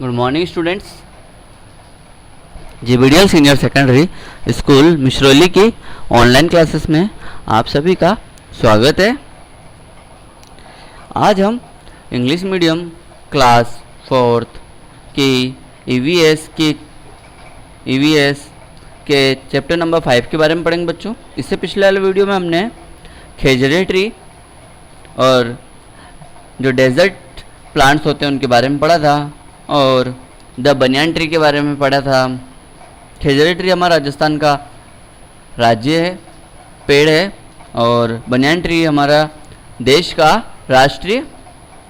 Good morning students. JBDL senior secondary school Mishrauli की online classes में आप सभी का स्वागत है। आज हम इंग्लिश मीडियम क्लास 4th की EVS के चैप्टर नंबर 5 के बारे में पढ़ेंगे बच्चों। इससे पिछले वाले वीडियो में हमने खेजड़ी ट्री और जो डेजर्ट प्लांट्स होते हैं उनके बारे में पढ़ा था और द बनियान ट्री के बारे में पढ़ा था। खेजड़ी ट्री हमारा राजस्थान का राज्य है, पेड़ है, और बनियान ट्री हमारा देश का राष्ट्रीय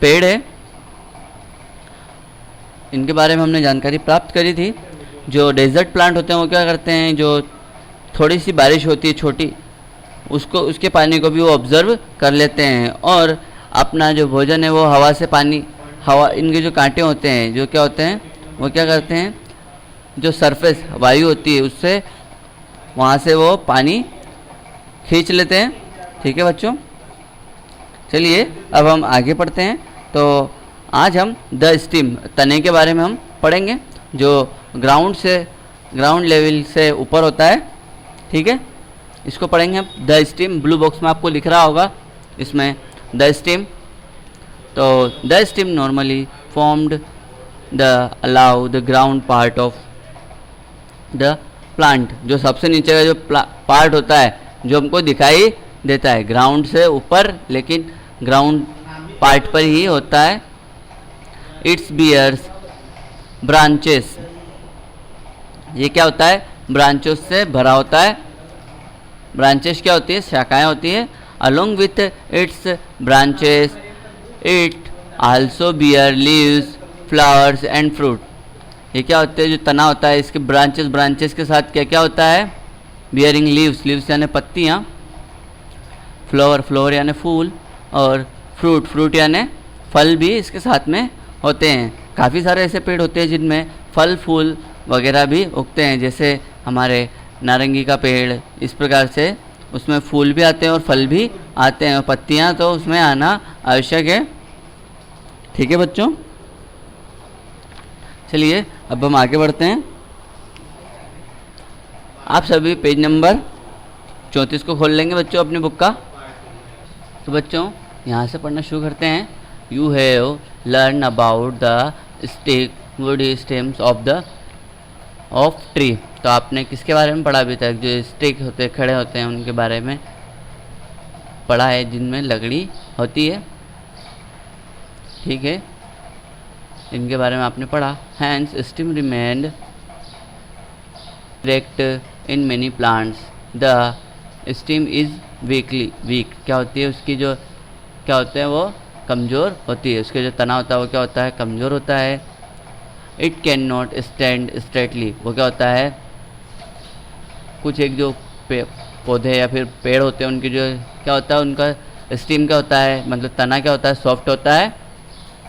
पेड़ है। इनके बारे में हमने जानकारी प्राप्त करी थी। जो डेजर्ट प्लांट होते हैं वो क्या करते हैं, जो थोड़ी सी बारिश होती है छोटी, उसके पानी को भी वो ऑब्जर्व कर लेते हैं और अपना जो भोजन है वो हवा से हवा इनके जो कांटे होते हैं जो क्या होते हैं वो क्या करते हैं, जो सरफेस वायु होती है उससे वहाँ से वो पानी खींच लेते हैं। ठीक है बच्चों, चलिए अब हम आगे पढ़ते हैं। तो आज हम द स्टीम तने के बारे में हम पढ़ेंगे, जो ग्राउंड लेवल से ऊपर होता है। ठीक है, इसको पढ़ेंगे हम। द स्टीम ब्लू बॉक्स में आपको लिख रहा होगा इसमें द स्टीम। तो the steam normally formed the allow the ground part of the plant, जो सबसे नीचे का जो पार्ट होता है जो हमको दिखाई देता है ग्राउंड से ऊपर, लेकिन ग्राउंड पार्ट पर ही होता है। इट्स बियर्स ब्रांचेस, ये क्या होता है, ब्रांचों से भरा होता है। ब्रांचेस क्या होती है, शाखाएं होती है। Along with its branches it also bear leaves flowers and fruit. ये क्या होते हैं, जो तना होता है इसके ब्रांचेस के साथ क्या क्या होता है, बियरिंग लीव्स यानी पत्तियाँ, फ्लावर यानी फूल, और फ्रूट यानी फल भी इसके साथ में होते हैं। काफ़ी सारे ऐसे पेड़ होते हैं जिनमें फल फूल वगैरह भी उगते हैं, जैसे हमारे नारंगी का पेड़, इस प्रकार से उसमें फूल भी आते हैं और फल भी आते हैं और पत्तियाँ तो उसमें आना आवश्यक है। ठीक है बच्चों, चलिए अब हम आगे बढ़ते हैं। आप सभी पेज नंबर 34 को खोल लेंगे बच्चों अपनी बुक का। तो बच्चों यहाँ से पढ़ना शुरू करते हैं। You have learn about the woody stems of tree. तो आपने किसके बारे में पढ़ा अभी तक, जो स्टिक होते खड़े होते हैं उनके बारे में पढ़ा है, जिनमें लकड़ी होती है। ठीक है, इनके बारे में आपने पढ़ा। Hence stem remained direct in many plants, the stem is weak. क्या होती है उसकी जो क्या होते हैं वो कमज़ोर होती है, उसके जो तना होता है वो क्या होता है, कमज़ोर होता है। It can not stand straightly, वो क्या होता है, कुछ एक जो पौधे या फिर पेड़ होते हैं उनकी जो क्या होता है, उनका स्टीम क्या होता है, मतलब तना क्या होता है, सॉफ्ट होता है।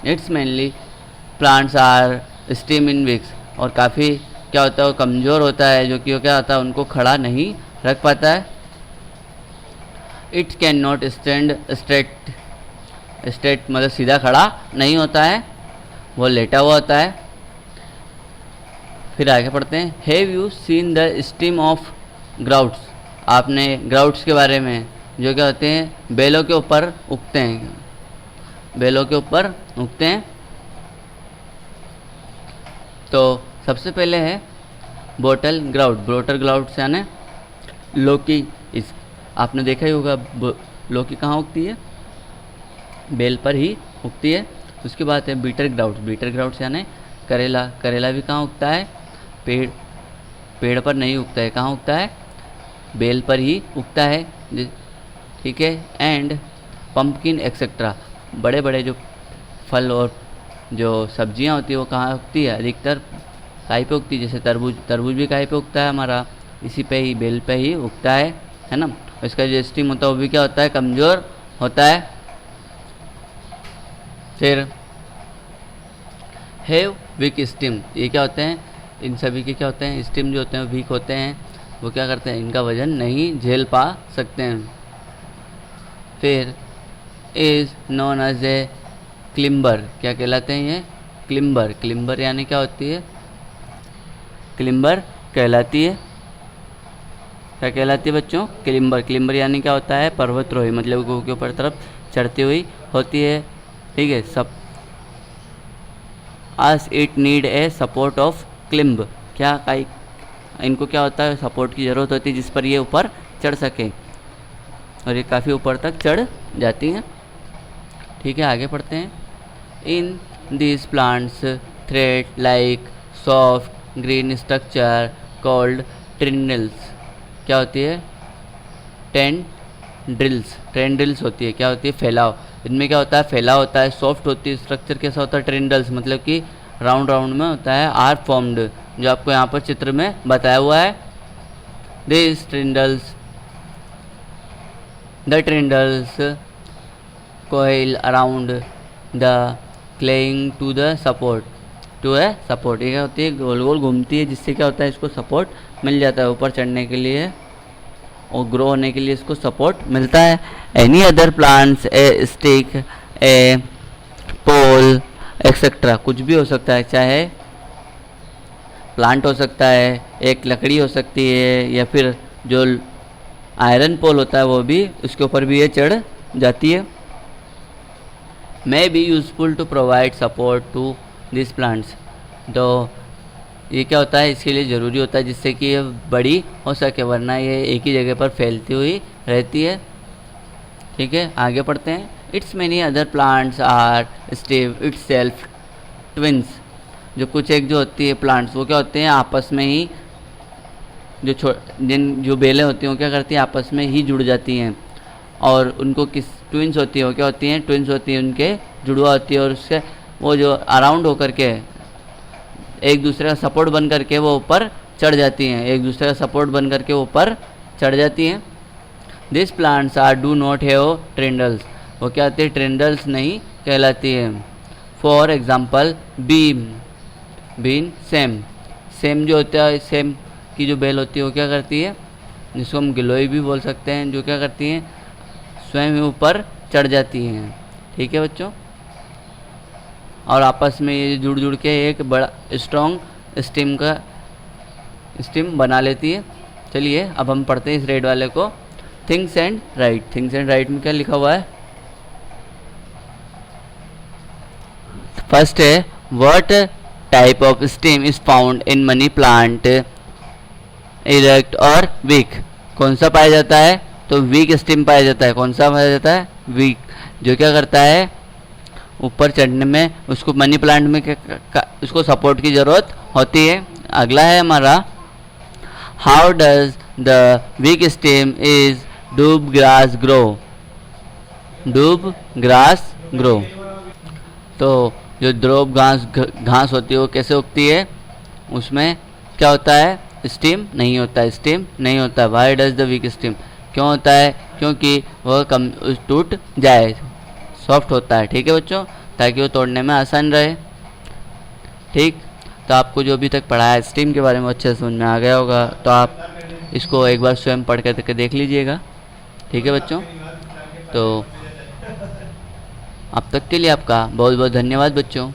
Its mainly plants are stem in weeks, और काफ़ी क्या होता है वो कमज़ोर होता है, जो कि वो क्या होता है उनको खड़ा नहीं रख पाता है। It can not stand straight मतलब सीधा खड़ा नहीं होता है, वो लेटा हुआ होता है। फिर आगे पढ़ते हैं। Have you seen the stem of gourds, आपने ग्राउट्स के बारे में, जो क्या होते हैं बेलों के ऊपर उगते हैं, बेलों के ऊपर उगते हैं। तो सबसे पहले है बोटल ग्राउट यानी लौकी। इस आपने देखा ही होगा लौकी कहाँ उगती है, बेल पर ही उगती है। उसके बाद है बीटर ग्राउट्स यानी करेला भी कहाँ उगता है, पेड़ पर नहीं उगता है, कहाँ उगता है, बेल पर ही उगता है। ठीक है, एंड पम्पकिन एक्सेट्रा, बड़े बड़े जो फल और जो सब्जियां होती है वो कहाँ उगती है, अधिकतर काई पे उगती है। जैसे तरबूज भी काई पे उगता है हमारा, इसी पे ही बेल पे ही उगता है ना। इसका जो स्टीम होता है वो भी क्या होता है, कमज़ोर होता है। फिर हैव वीक स्टीम, ये क्या होते हैं, इन सभी के क्या होते हैं, स्टीम जो होते हैं वीक होते हैं, वो क्या करते हैं, इनका वजन नहीं झेल पा सकते हैं। फिर is known as a climber, क्या कहलाते हैं ये, क्लिम्बर, क्लिम्बर यानी क्या होती है, क्लिम्बर कहलाती है, क्या कहलाती है बच्चों, क्लिम्बर। क्लिम्बर यानी क्या होता है, पर्वतरोही, मतलब के ऊपर तरफ चढ़ती हुई होती है, ठीक है। सब as it need a support of climb, क्या काई इनको क्या होता है, सपोर्ट की ज़रूरत होती है जिस पर ये ऊपर चढ़ सके, और ये काफ़ी ऊपर तक चढ़ जाती हैं, ठीक है। आगे पढ़ते हैं। In this plants thread like soft green structure called tendrils, क्या होती है, टेंड्रिल्स, टेंड्रिल्स होती है, क्या होती है, फैलाव। इनमें क्या होता है, फैलाव होता है, सॉफ्ट होती है, स्ट्रक्चर कैसा होता है, ट्रिंडल्स, मतलब कि राउंड राउंड में होता है, आर फॉर्म्ड, जो आपको यहाँ पर चित्र में बताया हुआ है। This tendrils, the tendrils coil around the clinging to the support, to a support, ये क्या होती है, गोल गोल घूमती है, जिससे क्या होता है, इसको सपोर्ट मिल जाता है ऊपर चढ़ने के लिए और ग्रो होने के लिए इसको सपोर्ट मिलता है। Any other plants, a stick, a pole etcetera, कुछ भी हो सकता है, चाहे प्लांट हो सकता है, एक लकड़ी हो सकती है, या फिर जो आयरन पोल होता है वो भी, उसके ऊपर भी ये चढ़ जाती है। May be useful to provide support to this plants, तो ये क्या होता है, इसके लिए ज़रूरी होता है जिससे कि ये बड़ी हो सके, वरना ये एक ही जगह पर फैलती हुई रहती है, ठीक है। आगे पढ़ते हैं। Its many other plants are stiff its self twins, जो कुछ एक जो होती है प्लांट्स, वो क्या होते हैं, आपस में ही जो बेलें होती हैं वो क्या करती हैं, आपस में ही जुड़ जाती हैं, और उनको किस ट्विंस होती है, वो क्या होती हैं, ट्विंस होती हैं, उनके जुड़वा होती है, और उससे वो जो अराउंड होकर के एक दूसरे का सपोर्ट बन करके वो ऊपर चढ़ जाती हैं, एक दूसरे का सपोर्ट बन करके ऊपर चढ़ जाती हैं। This plants are do not have tendrils, वो क्या होती है, ट्रिंडल्स नहीं कहलाती है। फॉर एग्जांपल बीम, बीन सेम, सेम जो होता है, सेम की जो बेल होती है वो क्या करती है, जिसको हम गिलोय भी बोल सकते हैं, जो क्या करती हैं, स्वयं ही ऊपर चढ़ जाती हैं, ठीक है बच्चों, और आपस में ये जुड़ जुड़ के एक बड़ा स्ट्रॉन्ग स्टिम बना लेती है। चलिए अब हम पढ़ते हैं इस रेड वाले को। Things and right, things and right में क्या लिखा हुआ है, फर्स्ट है what type of stem is found in money plant, erect और वीक, कौन सा पाया जाता है, तो वीक स्टेम पाया जाता है, कौन सा पाया जाता है, वीक, जो क्या करता है, ऊपर चढ़ने में उसको मनी प्लांट में उसको सपोर्ट की ज़रूरत होती है। अगला है हमारा, how does the week stem is डूब ग्रास ग्रो, डूब ग्रास ग्रो, तो जो ड्रोब घास होती है वो कैसे उगती है, उसमें क्या होता है, स्टेम नहीं होता है, स्टेम नहीं होता है। Why does the week stem, क्यों होता है, क्योंकि वह कम टूट जाए, सॉफ्ट होता है, ठीक है बच्चों, ताकि वो तोड़ने में आसान रहे, ठीक। तो आपको जो अभी तक पढ़ा है स्टेम के बारे में अच्छे से समझ में आ गया होगा, तो आप इसको एक बार स्वयं पढ़ कर देख लीजिएगा, ठीक है बच्चों। तो अब तक के लिए आपका बहुत बहुत धन्यवाद बच्चों।